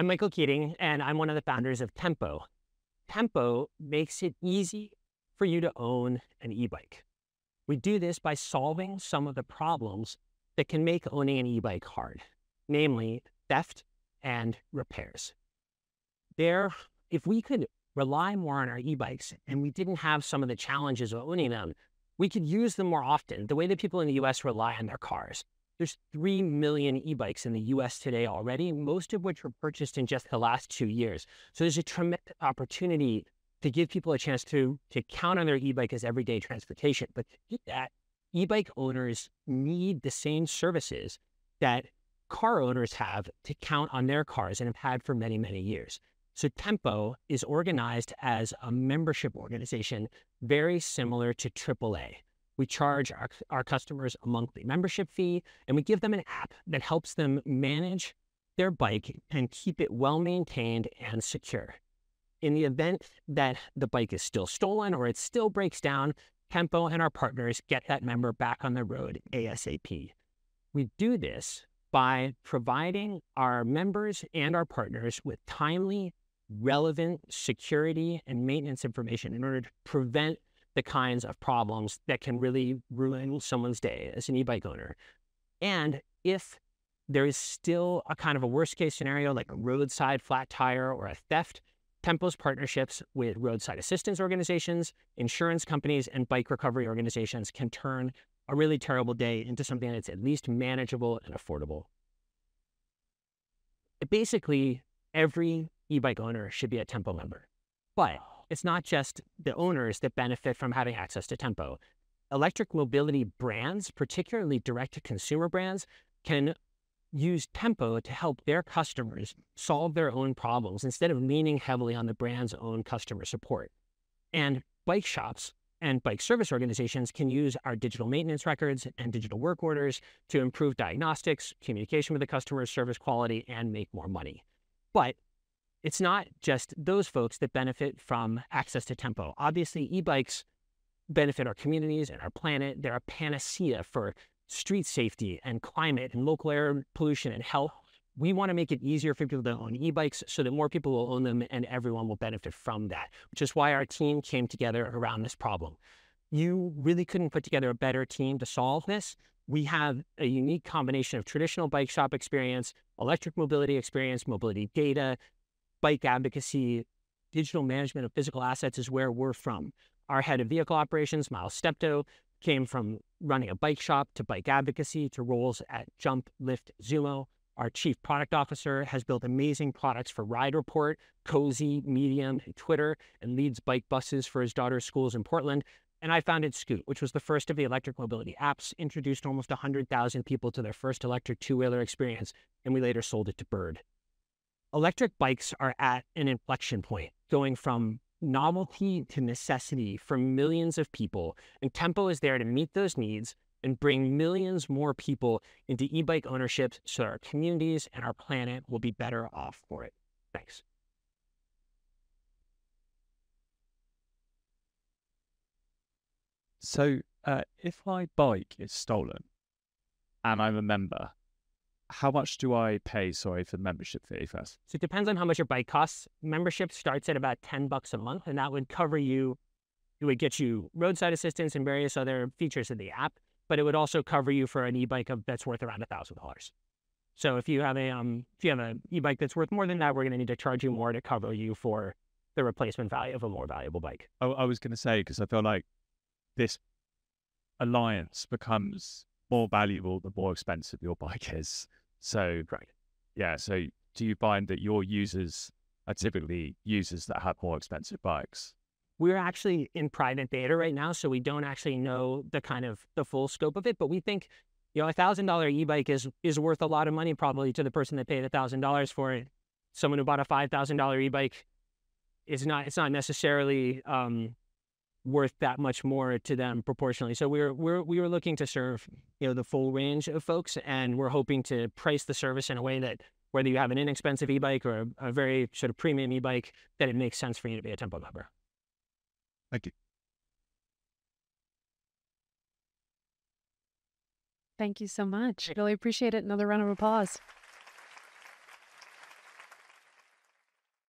I'm Michael Keating, and I'm one of the founders of Tempo. Tempo makes it easy for you to own an e-bike. We do this by solving some of the problems that can make owning an e-bike hard, namely theft and repairs. If we could rely more on our e-bikes and we didn't have some of the challenges of owning them, we could use them more often, the way that people in the US rely on their cars. There's 3 million e-bikes in the US today already, most of which were purchased in just the last 2 years. So there's a tremendous opportunity to give people a chance to count on their e-bike as everyday transportation. But to do that, e-bike owners need the same services that car owners have to count on their cars and have had for many, many years. So Tempo is organized as a membership organization, very similar to AAA. We charge our customers a monthly membership fee, and we give them an app that helps them manage their bike and keep it well-maintained and secure. In the event that the bike is still stolen or it still breaks down, Tempo and our partners get that member back on the road ASAP. We do this by providing our members and our partners with timely, relevant security and maintenance information in order to prevent the kinds of problems that can really ruin someone's day as an e-bike owner. And if there is still a kind of a worst case scenario like a roadside flat tire or a theft, Tempo's partnerships with roadside assistance organizations, insurance companies, and bike recovery organizations can turn a really terrible day into something that's at least manageable and affordable. Basically, every e-bike owner should be a Tempo member. But it's not just the owners that benefit from having access to Tempo. Electric mobility brands, particularly direct-to-consumer brands, can use Tempo to help their customers solve their own problems instead of leaning heavily on the brand's own customer support. And bike shops and bike service organizations can use our digital maintenance records and digital work orders to improve diagnostics, communication with the customer, service quality, and make more money. But it's not just those folks that benefit from access to Tempo. Obviously, e-bikes benefit our communities and our planet. They're a panacea for street safety and climate and local air pollution and health. We want to make it easier for people to own e-bikes so that more people will own them and everyone will benefit from that, which is why our team came together around this problem. You really couldn't put together a better team to solve this. We have a unique combination of traditional bike shop experience, electric mobility experience, mobility data, bike advocacy, digital management of physical assets is where we're from. Our head of vehicle operations, Miles Steptoe, came from running a bike shop to bike advocacy to roles at Jump, Lyft, Zumo. Our chief product officer has built amazing products for Ride Report, Cozy, Medium, and Twitter, and leads bike buses for his daughter's schools in Portland. And I founded Scoot, which was the first of the electric mobility apps, introduced almost 100,000 people to their first electric two-wheeler experience, and we later sold it to Bird. Electric bikes are at an inflection point, going from novelty to necessity for millions of people, and Tempo is there to meet those needs and bring millions more people into e-bike ownership so our communities and our planet will be better off for it. Thanks. So if my bike is stolen and I'm a member, how much do I pay, for the membership fee first? So it depends on how much your bike costs. Membership starts at about $10 a month, and that would cover you. It would get you roadside assistance and various other features of the app, but it would also cover you for an e-bike that's worth around $1,000. So if you have an e-bike that's worth more than that, we're going to need to charge you more to cover you for the replacement value of a more valuable bike. I was going to say, because I feel like this alliance becomes more valuable the more expensive your bike is. So, right. Yeah. So do you find that your users are typically users that have more expensive bikes? We're actually in private beta right now, so we don't actually know the full scope of it, but we think, a $1,000 e-bike is worth a lot of money probably to the person that paid $1,000 for it. Someone who bought a $5,000 e-bike it's not necessarily worth that much more to them proportionally. So we were looking to serve the full range of folks, and we're hoping to price the service in a way that whether you have an inexpensive e-bike or a very sort of premium e-bike, that it makes sense for you to be a Tempo member. Thank you. Thank you so much. Really appreciate it. Another round of applause.